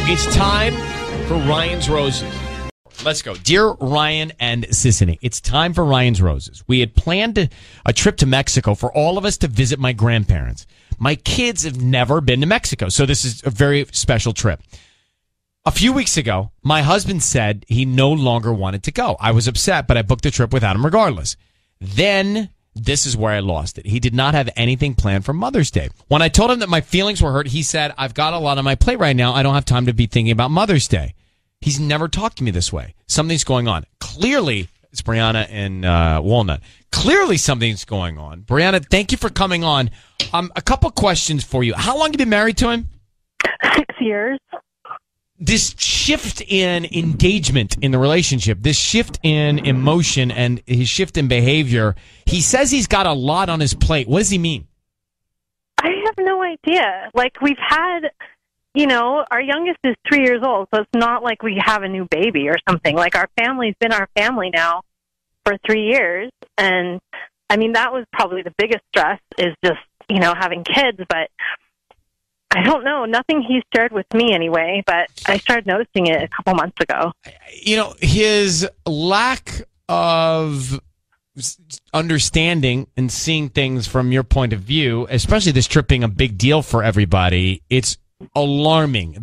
It's time for Ryan's Roses. Let's go. Dear Ryan and Sissany, it's time for Ryan's Roses. We had planned a trip to Mexico for all of us to visit my grandparents. My kids have never been to Mexico, so this is a very special trip. A few weeks ago, my husband said he no longer wanted to go. I was upset, but I booked the trip without him regardless. Then, this is where I lost it. He did not have anything planned for Mother's Day. When I told him that my feelings were hurt, he said, I've got a lot on my plate right now. I don't have time to be thinking about Mother's Day. He's never talked to me this way. Something's going on. Clearly, it's Briana and Walnut. Clearly, something's going on. Briana, thank you for coming on. A couple questions for you. How long have you been married to him? 6 years. This shift in engagement in the relationship, this shift in emotion and his shift in behavior, he says he's got a lot on his plate. What does he mean? I have no idea. Like, we've had, our youngest is 3 years old, so it's not like we have a new baby or something. Like, our family's been our family now for 3 years. And, that was probably the biggest stress is just, having kids. But I don't know. Nothing he's shared with me anyway, but I started noticing it a couple months ago. His lack of understanding and seeing things from your point of view, especially this trip being a big deal for everybody, it's alarming.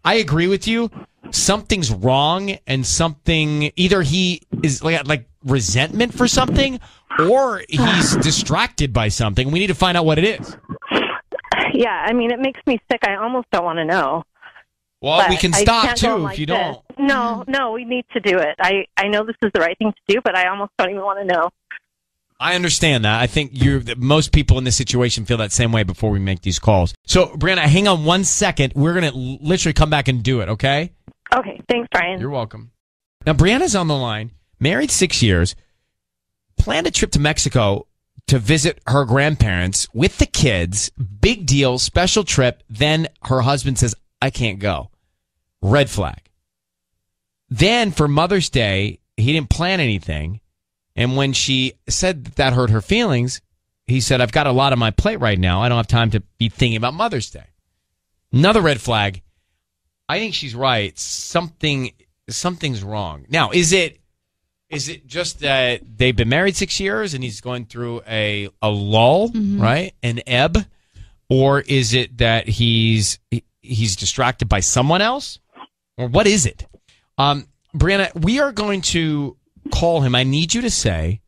I agree with you. Something's wrong, and something, either he is like resentment for something, or he's distracted by something. We need to find out what it is. Yeah, it makes me sick. I almost don't want to know. Well, but we can stop, too, if you don't. No, we need to do it. I know this is the right thing to do, but I almost don't even want to know. I understand that. I think most people in this situation feel that same way before we make these calls. So, Brianna, hang on 1 second. We're going to literally come back and do it, okay? Okay, thanks, Brian. You're welcome. Now, Brianna's on the line, married 6 years, planned a trip to Mexico to visit her grandparents with the kids. Big deal, special trip. Then her husband says, I can't go. Red flag. Then for Mother's Day, he didn't plan anything. And when she said that hurt her feelings, he said, I've got a lot on my plate right now. I don't have time to be thinking about Mother's Day. Another red flag. I think she's right. Something's wrong. Now, is it just that they've been married 6 years and he's going through a lull, right? An ebb? Or is it that he's distracted by someone else? Or what is it? Brianna, we are going to call him. I need you to say,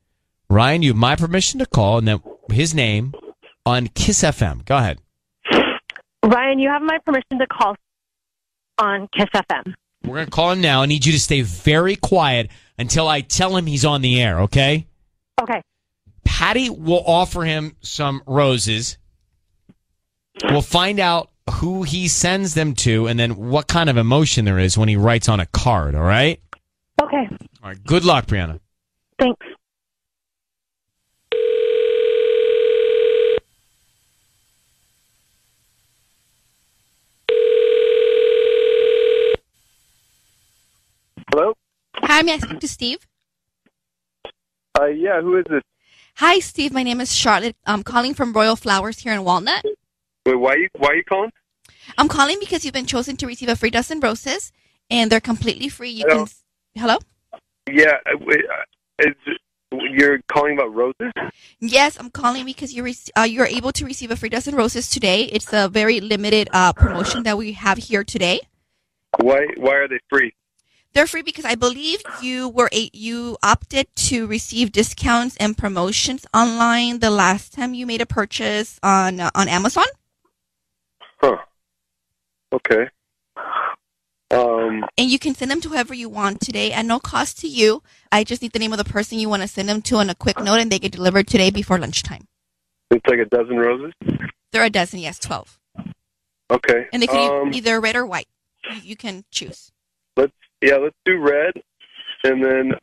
Ryan, you have my permission to call, and then his name on Kiss FM. Go ahead. Ryan, you have my permission to call on Kiss FM. We're going to call him now. I need you to stay very quiet until I tell him he's on the air, okay? Okay. Patty will offer him some roses. We'll find out who he sends them to and then what kind of emotion there is when he writes on a card, all right? Okay. All right. Good luck, Brianna. Thanks. Hello? Hi, may I speak to Steve? Yeah, who is this? Hi, Steve. My name is Charlotte. I'm calling from Royal Flowers here in Walnut. Wait, why are you calling? I'm calling because you've been chosen to receive a free dozen roses, and they're completely free. Hello? Hello? Yeah, you're calling about roses? Yes, I'm calling because you're able to receive a free dozen roses today. It's a very limited promotion that we have here today. Why are they free? They're free because I believe you opted to receive discounts and promotions online the last time you made a purchase on Amazon. Huh. Okay. And you can send them to whoever you want today at no cost to you. I just need the name of the person you want to send them to on a quick note, and they get delivered today before lunchtime. It's like a dozen roses? They're a dozen, yes, 12. Okay. And they can be either red or white. You can choose. Let's do red, and then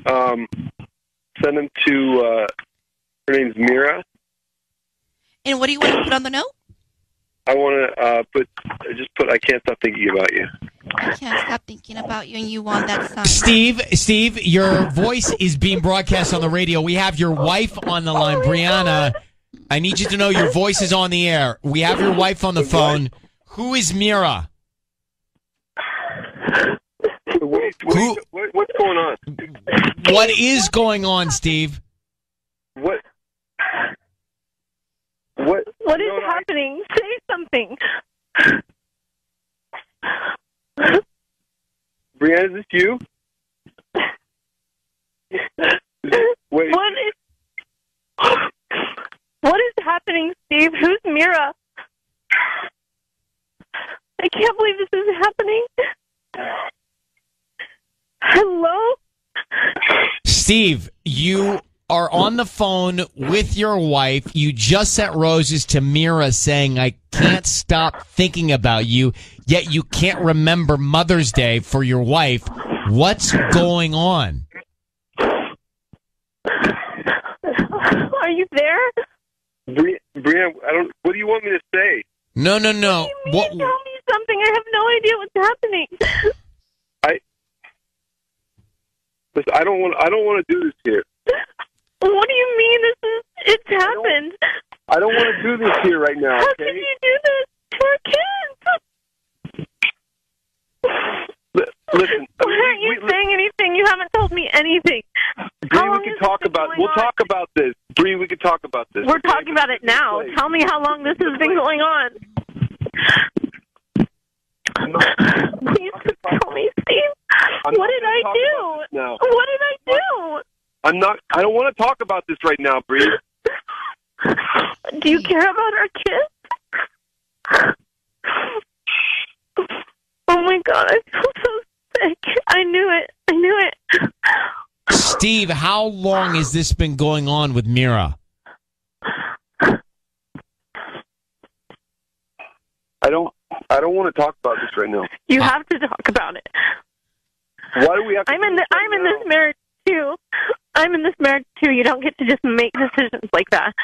send them to, her name's Mira. And what do you want to put on the note? I want to put I can't stop thinking about you. I can't stop thinking about you, and you want that song. Steve, your voice is being broadcast on the radio. We have your wife on the line, Briana. I need you to know your voice is on the air. We have your wife on the phone. Who is Mira? What's going on? What is going on, Steve? What? What is happening? Say something. Briana, is this you? Wait. What is happening, Steve? Who's Mira? I can't believe this is happening. Hello? Steve, you are on the phone with your wife. You just sent roses to Mira saying, I can't stop thinking about you, yet you can't remember Mother's Day for your wife. What's going on? Are you there? Brianna, what do you want me to say? No. What do you mean? Tell me something. I have no idea what's happening. Listen, I don't want to do this here. What do you mean? It's happened. I don't want to do this here right now. How Okay? can you do this to our kids? Listen. Why aren't you saying anything? You haven't told me anything. Bree, we can talk about. We'll talk about this. Bree, we can talk about this. We're talking about it now. Tell me how long this has been going on. Please tell me, Steve. What did I do? What did I do? I don't want to talk about this right now, Bree. Do you care about our kids? Oh my God, I feel so sick. I knew it. Steve, how long has this been going on with Mira? I don't want to talk about this right now. You have to talk about it. Why do we have to I'm in this marriage too. I'm in this marriage too. You don't get to just make decisions like that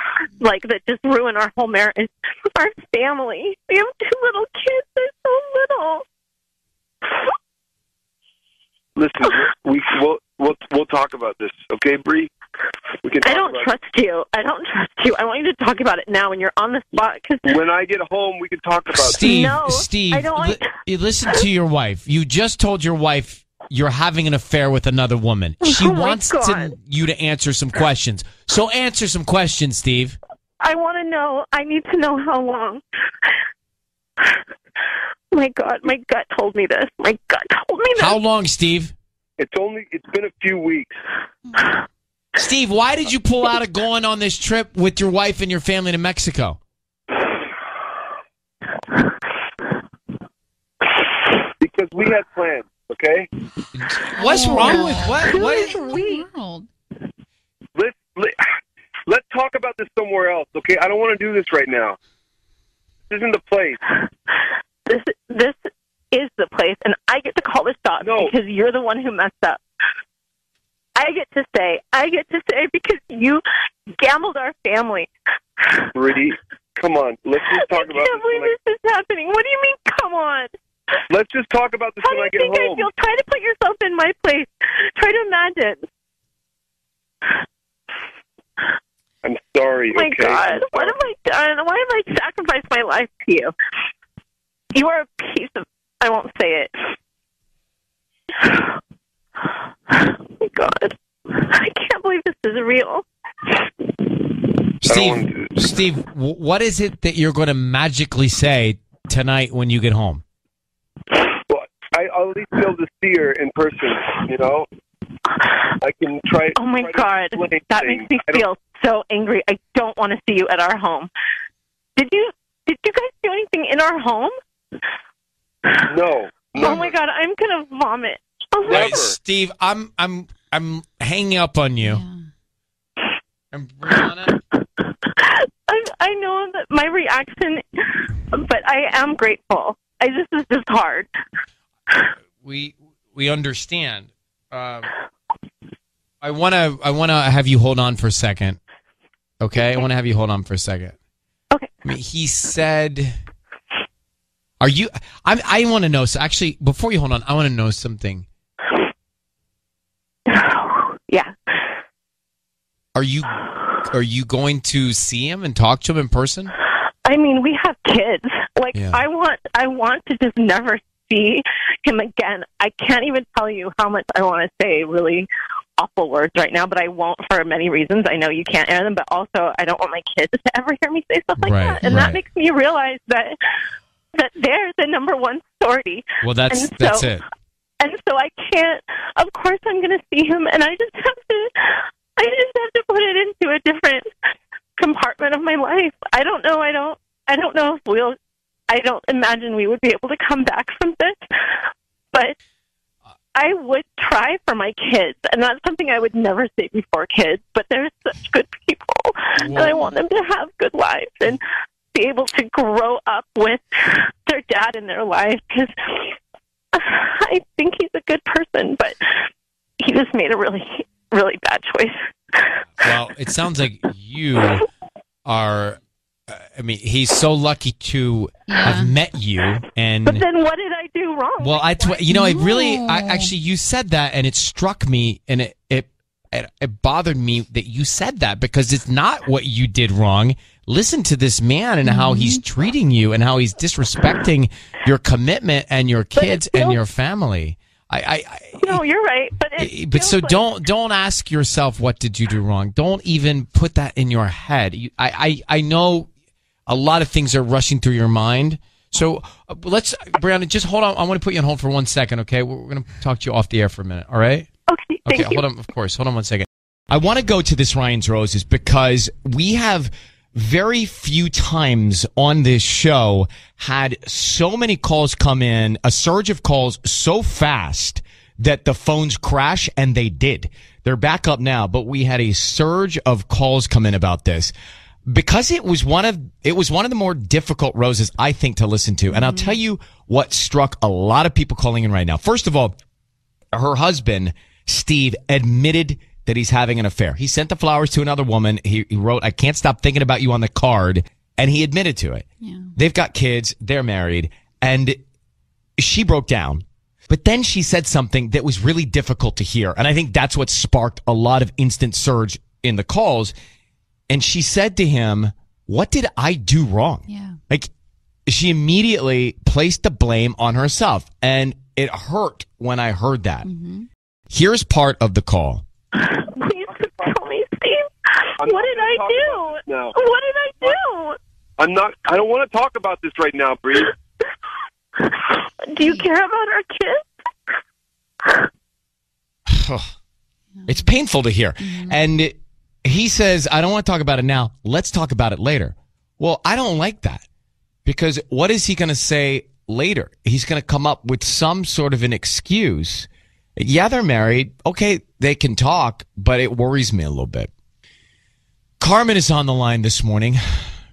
just ruin our whole marriage. Our family. We have 2 little kids. They're so little. Listen, we'll talk about this, okay, Bree? We can. I don't trust you. I want you to talk about it now when you're on the spot. Cause when I get home, we can talk about Steve, it. No, Steve, I don't want... listen to your wife. You just told your wife you're having an affair with another woman. She wants you to answer some questions. So answer some questions, Steve. I want to know. I need to know how long. My God, my gut told me this. How long, Steve? It's been a few weeks. Steve, why did you pull out of going on this trip with your wife and your family to Mexico? Because we had plans, okay? What's wrong with what? What is world? Let's talk about this somewhere else, okay? I don't want to do this right now. This isn't the place. This is the place, and I get to call the shots because you're the one who messed up. I get to say because you gambled our family. Bree, come on. Let's just talk about this. I can't believe this is happening. What do you mean, come on? Let's just talk about this when I get home. How do you think I feel? Try to put yourself in my place. Try to imagine. I'm sorry, my okay? God. What have I done? Why have I sacrificed my life to you? You are a piece of... I won't say it. Oh, my God. I can't believe this is real. Steve, what is it that you're going to magically say tonight when you get home? Well, I'll at least be able to see her in person, you know? I can try... Oh, my God. That makes me feel so angry. I don't want to see you at our home. Did you guys do anything in our home? No. Oh, my God. I'm going to vomit. Right, Steve, I'm hanging up on you. Yeah. And Briana? I know that my reaction, but I am grateful. This is just hard. We understand. I wanna have you hold on for a second. Okay? I want to have you hold on for a second. Okay. I mean, he said, "Are you?" I want to know. So actually, before you hold on, I want to know something. Yeah. Are you going to see him and talk to him in person? I mean, we have kids. Like, yeah. I want to just never see him again, I can't even tell you how much I want to say really awful words right now, but I won't for many reasons. I know you can't air them, but also I don't want my kids to ever hear me say stuff like that. And that makes me realize that they're the number one story. Well, that's it. And so I can't, of course I'm going to see him, and I just have to put it into a different compartment of my life. I don't know if I don't imagine we would be able to come back from this, but I would try for my kids, and that's something I would never say before kids, but they're such good people, and I want them to have good lives and be able to grow up with their dad in their life, because I think he's a good person, but he just made a really, really bad choice. Well, it sounds like you are... I mean, he's so lucky to have met you. And but then what did I do wrong? Well, actually, you said that, and it struck me, and it bothered me that you said that, because it's not what you did wrong. Listen to this man and how he's treating you and how he's disrespecting your commitment and your kids and your family. No, you're right, but so don't ask yourself what did you do wrong. Don't even put that in your head. I know a lot of things are rushing through your mind. So Briana, just hold on. I want to put you on hold for 1 second, okay? We're going to talk to you off the air for a minute, all right? Okay, thank you. Hold on, of course. Hold on 1 second. I want to go to this Ryan's Roses because we have very few times on this show had so many calls come in, a surge of calls so fast that the phones crash, and they did. They're back up now, but we had a surge of calls come in about this because it was one of the more difficult roses, I think, to listen to. And I'll tell you what struck a lot of people calling in right now. First of all, her husband, Steve, admitted that he's having an affair. He sent the flowers to another woman. He wrote, "I can't stop thinking about you" on the card, and he admitted to it. Yeah. They've got kids. They're married. And she broke down. But then she said something that was really difficult to hear. And I think that's what sparked a lot of instant surge in the calls. And she said to him, "What did I do wrong?" Yeah. Like, she immediately placed the blame on herself. And it hurt when I heard that. Mm-hmm. Here's part of the call. Please tell me, Steve. What did I do? No. What did I do? I don't want to talk about this right now, Bree. Do you care about our kids? It's painful to hear. Mm-hmm. And he says, "I don't want to talk about it now. Let's talk about it later." Well, I don't like that, because what is he going to say later? He's going to come up with some sort of an excuse. Yeah, they're married. Okay, they can talk, but it worries me a little bit. Carmen is on the line this morning.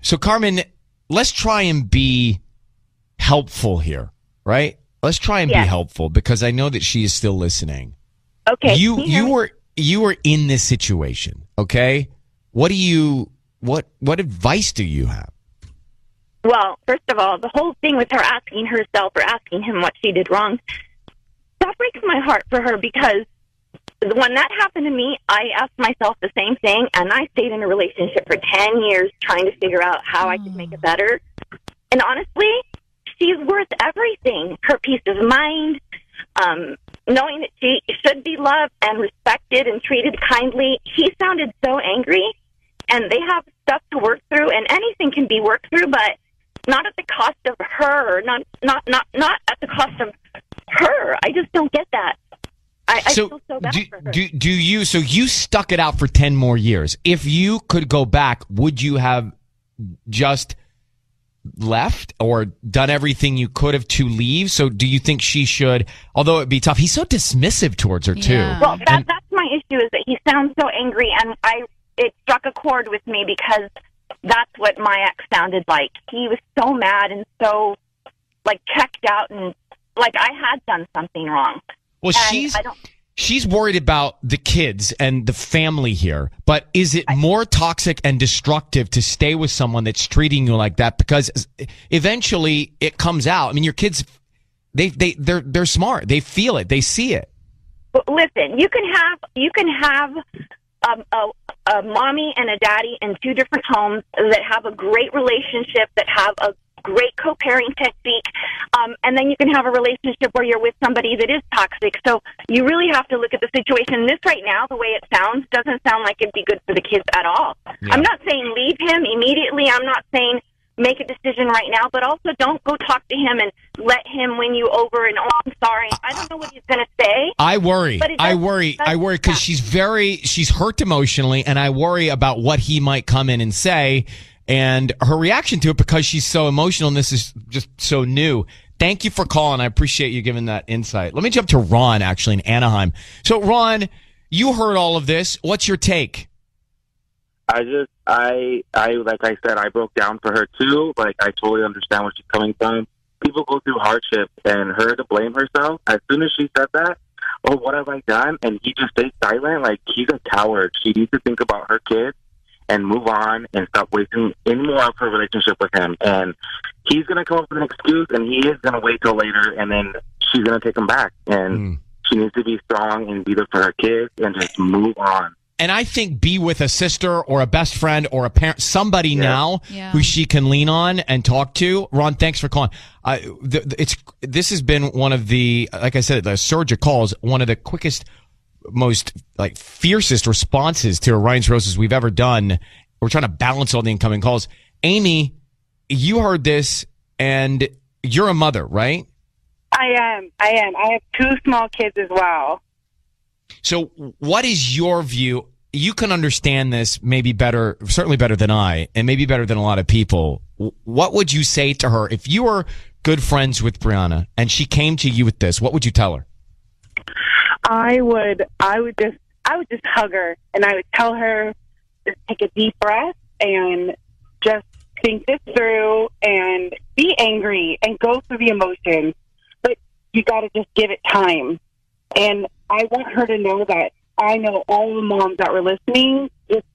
So, Carmen, let's try and be helpful here, right? Let's try and be helpful, because I know that she is still listening. Okay. You were in this situation, okay? What advice do you have? Well, first of all, the whole thing with her asking herself or asking him what she did wrong, that breaks my heart for her, because when that happened to me, I asked myself the same thing, and I stayed in a relationship for 10 years trying to figure out how I could make it better. And honestly, she's worth everything. Her peace of mind, knowing that she should be loved and respected and treated kindly. He sounded so angry, and they have stuff to work through, and anything can be worked through, but not at the cost of her, not at the cost of her. I just don't get that. I feel so bad for her. So you stuck it out for 10 more years. If you could go back, would you have just left or done everything you could have to leave? So do you think she should, although it'd be tough, he's so dismissive towards her too. Well, that's my issue, is that he sounds so angry, and it struck a chord with me, because that's what my ex sounded like. He was so mad and so, like, checked out, and like I had done something wrong. Well, she's worried about the kids and the family here, but is it more toxic and destructive to stay with someone that's treating you like that? Because eventually it comes out. I mean, your kids, they're smart. They feel it. They see it. But listen, you can have a mommy and a daddy in two different homes that have a great relationship, that have great co-parenting technique. And then you can have a relationship where you're with somebody that is toxic. So you really have to look at the situation. This right now, the way it sounds, doesn't sound like it'd be good for the kids at all. Yeah. I'm not saying leave him immediately. I'm not saying make a decision right now, but also don't go talk to him and let him win you over and, oh, I'm sorry. I don't know what he's going to say. I worry because she's hurt emotionally, and I worry about what he might come in and say and her reaction to it because she's so emotional and this is just so new. Thank you for calling. I appreciate you giving that insight. Let me jump to Ron, actually, in Anaheim. So, Ron, you heard all of this. What's your take? I like I said, I broke down for her too. Like, I totally understand where she's coming from. People go through hardship, and her to blame herself, as soon as she said that, oh, what have I done? And he just stayed silent, like, he's a coward. She needs to think about her kids and move on and stop wasting any more of her relationship with him. And he's going to come up with an excuse, and he is going to wait till later, and then she's going to take him back. And she needs to be strong and be there for her kids and just move on. And I think be with a sister or a best friend or a parent, somebody now who she can lean on and talk to. Ron, thanks for calling. This has been one of the, like I said, the surge of calls, one of the quickest, most like fiercest responses to Ryan's Roses we've ever done. We're trying to balance all the incoming calls. Amy, you heard this, and you're a mother, right? I am. I have two small kids as well. So what is your view? You can understand this maybe better, certainly better than I, and maybe better than a lot of people. What would you say to her if you were good friends with Briana and she came to you with this? What would you tell her? I would just hug her, and I would tell her, just take a deep breath and just think this through and be angry and go through the emotions. But you got to just give it time. And I want her to know that I know all the moms that were listening just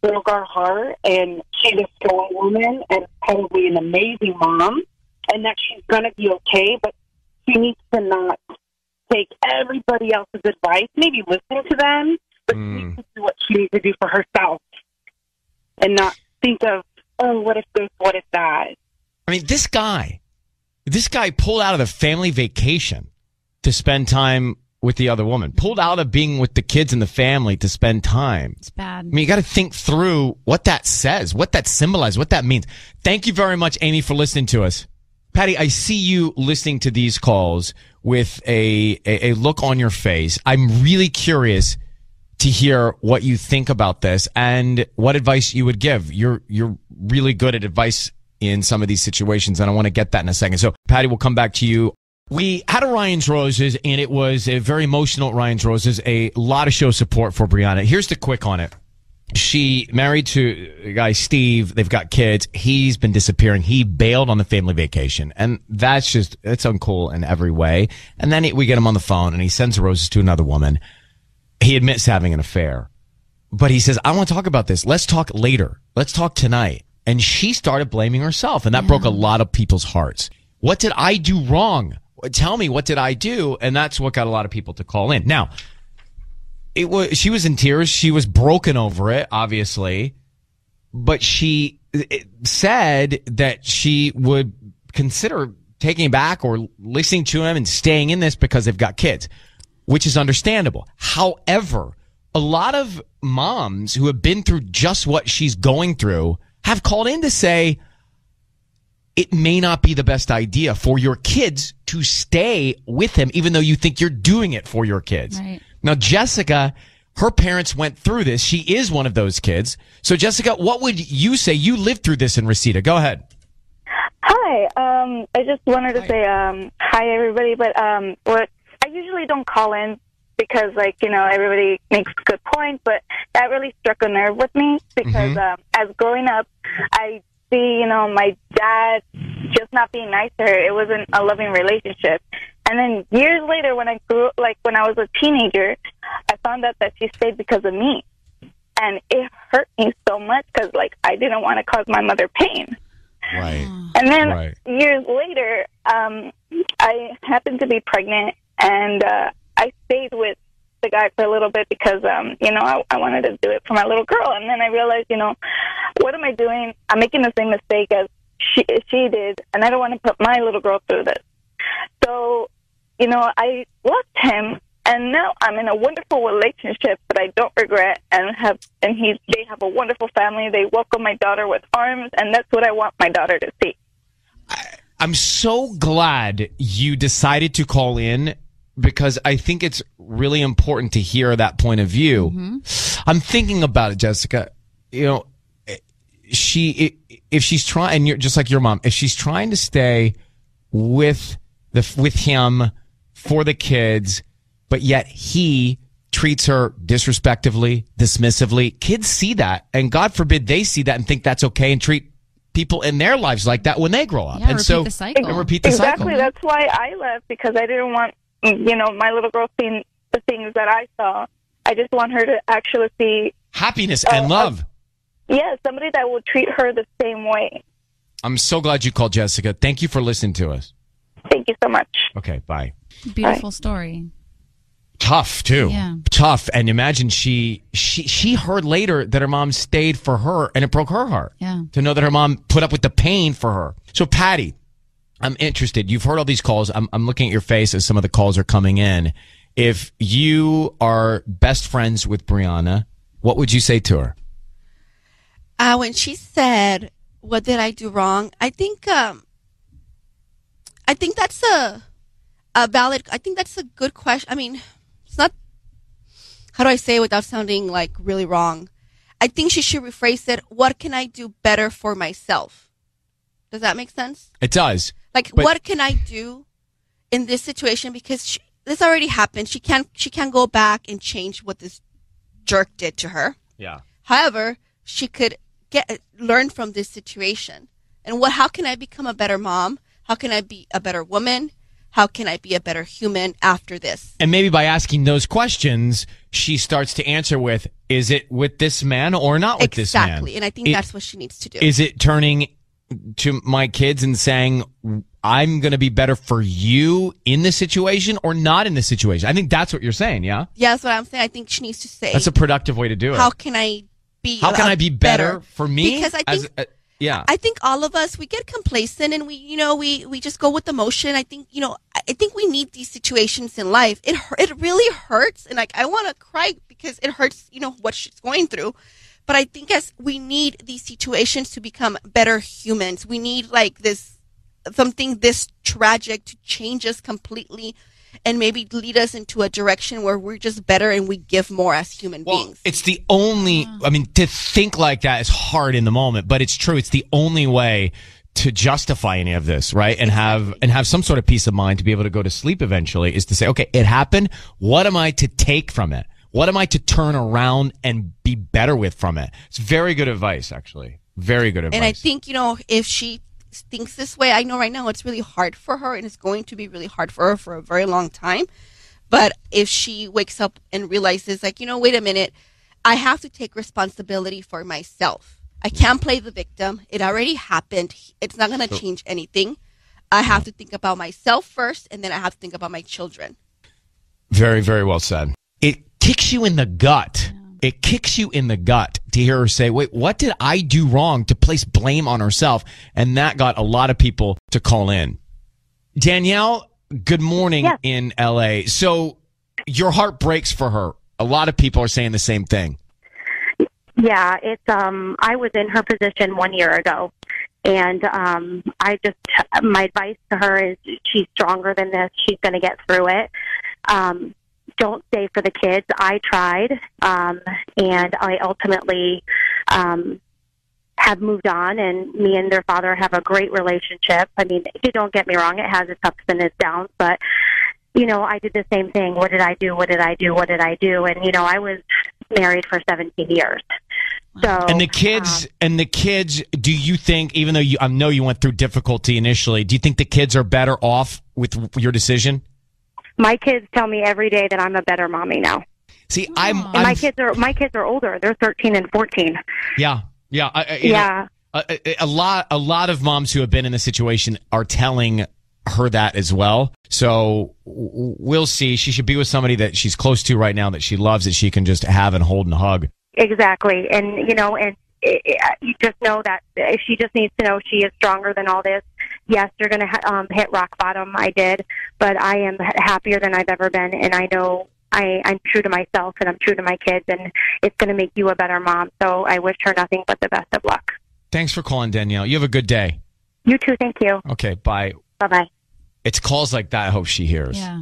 broke our heart, and she's a strong woman and probably an amazing mom, and that she's going to be okay, but she needs to not take everybody else's advice, maybe listen to them, but she needs to do what she needs to do for herself and not think of, oh, what if this, what if that. I mean, this guy pulled out of the family vacation to spend time with the other woman, pulled out of being with the kids and the family to spend time. It's bad. I mean, you got to think through what that says, what that symbolizes, what that means. Thank you very much, Amy, for listening to us. Patty, I see you listening to these calls with a look on your face. I'm really curious to hear what you think about this and what advice you would give. You're really good at advice in some of these situations, and I want to get that in a second. So, Patty, we'll come back to you. We had a Ryan's Roses, and it was a very emotional Ryan's Roses, a lot of show support for Briana. Here's the quick on it. She married to a guy, Steve. They've got kids. He's been disappearing. He bailed on the family vacation, and it's uncool in every way. And then we get him on the phone, and he sends roses to another woman. He admits having an affair, but he says, I want to talk about this. Let's talk later. Let's talk tonight. And she started blaming herself, and that broke a lot of people's hearts. What did I do wrong? Tell me, what did I do? And that's what got a lot of people to call in. Now, she was in tears. She was broken over it, obviously. But she said that she would consider taking back or listening to him and staying in this because they've got kids, which is understandable. However, a lot of moms who have been through just what she's going through have called in to say, it may not be the best idea for your kids to stay with him, even though you think you're doing it for your kids. Right. Now, Jessica, her parents went through this. She is one of those kids. So, Jessica, what would you say? You lived through this in Reseda. Go ahead. Hi. I just wanted to say hi, everybody. But what I usually don't call in because, everybody makes good points. But that really struck a nerve with me because as growing up, I see, my dad just not being nice to her. It wasn't a loving relationship. And then years later, when I grew, when I was a teenager, I found out that she stayed because of me. And it hurt me so much because, I didn't want to cause my mother pain. Right. And then years later, I happened to be pregnant, and I stayed with the guy for a little bit because, I wanted to do it for my little girl. And then I realized, what am I doing? I'm making the same mistake as she did, and I don't want to put my little girl through this. So, I left him, and now I'm in a wonderful relationship that I don't regret, and they have a wonderful family. They welcome my daughter with arms, and that's what I want my daughter to see. I'm so glad you decided to call in, because I think it's really important to hear that point of view. Mm-hmm. I'm thinking about it, Jessica. If she's trying, and you're just like your mom, if she's trying to stay with him for the kids, but yet he treats her disrespectively, dismissively, kids see that, and God forbid they see that and think that's okay and treat people in their lives like that when they grow up. Yeah, and repeat the cycle. And repeat the cycle. Exactly. That's why I left, because I didn't want, my little girl seeing the things that I saw. I just want her to actually see happiness and love. Somebody that will treat her the same way. I'm so glad you called, Jessica. Thank you for listening to us. Thank you so much. Okay, bye. Beautiful story. Tough too. Yeah. Tough. And imagine she heard later that her mom stayed for her, and it broke her heart. Yeah. To know that her mom put up with the pain for her. So Patty, I'm interested. You've heard all these calls. I'm looking at your face as some of the calls are coming in. If you are best friends with Briana, what would you say to her? When she said, "What did I do wrong?" I think that's a valid. I think that's a good question. I mean, it's not. How do I say it without sounding like really wrong? I think she should rephrase it. What can I do better for myself? Does that make sense? It does. What can I do in this situation? Because this already happened. She can't go back and change what this jerk did to her. Yeah. However, she could learn from this situation. And how can I become a better mom? How can I be a better woman? How can I be a better human after this? And maybe by asking those questions, she starts to answer with, is it with this man or not with this man? Exactly. And I think that's what she needs to do. Is it turning to my kids and saying, I'm going to be better for you in this situation or not in this situation? I think that's what you're saying, yeah? Yeah, that's what I'm saying. I think she needs to say. That's a productive way to do it. How can I be better for me? Because I think... I think all of us, we get complacent and we just go with the motion. I think we need these situations in life. It really hurts. And I want to cry because it hurts, what she's going through. But I think we need these situations to become better humans. We need something this tragic to change us completely and maybe lead us into a direction where we're just better and we give more as human beings. It's the only, to think like that is hard in the moment, but it's true. It's the only way to justify any of this, right? And have some sort of peace of mind to be able to go to sleep eventually, is to say, okay, it happened. What am I to take from it? What am I to turn around and be better with from it? It's very good advice, actually. Very good advice. And I think, if she thinks this way, I know right now it's really hard for her, and it's going to be really hard for her for a very long time. But if she wakes up and realizes, wait a minute, I have to take responsibility for myself. I can't play the victim. It already happened. It's not going to change anything. I have to think about myself first, and then I have to think about my children. Very, very well said. It kicks you in the gut. It kicks you in the gut to hear her say, wait, what did I do wrong, to place blame on herself? And that got a lot of people to call in. Danielle, good morning in LA. So your heart breaks for her. A lot of people are saying the same thing. Yeah, it's I was in her position 1 year ago, and my advice to her is she's stronger than this. She's going to get through it. Don't stay for the kids. I tried, and I ultimately have moved on, and me and their father have a great relationship. I mean, don't get me wrong, it has its ups and its downs, but, I did the same thing. What did I do? What did I do? What did I do? And, I was married for 17 years. So, and the kids, do you think, even though I know you went through difficulty initially, do you think the kids are better off with your decision? My kids tell me every day that I'm a better mommy now. See, my kids are older. They're 13 and 14. Yeah. A lot of moms who have been in the situation are telling her that as well. So we'll see. She should be with somebody that she's close to right now, that she loves, that she can just have and hold and hug. Exactly. And, and you just know that she just needs to know she is stronger than all this. Yes, you're going to hit rock bottom. I did, but I am happier than I've ever been, and I know I'm true to myself and I'm true to my kids, and it's going to make you a better mom. So I wish her nothing but the best of luck. Thanks for calling, Danielle. You have a good day. You too. Thank you. Okay, bye. Bye-bye. It's calls like that I hope she hears. Yeah.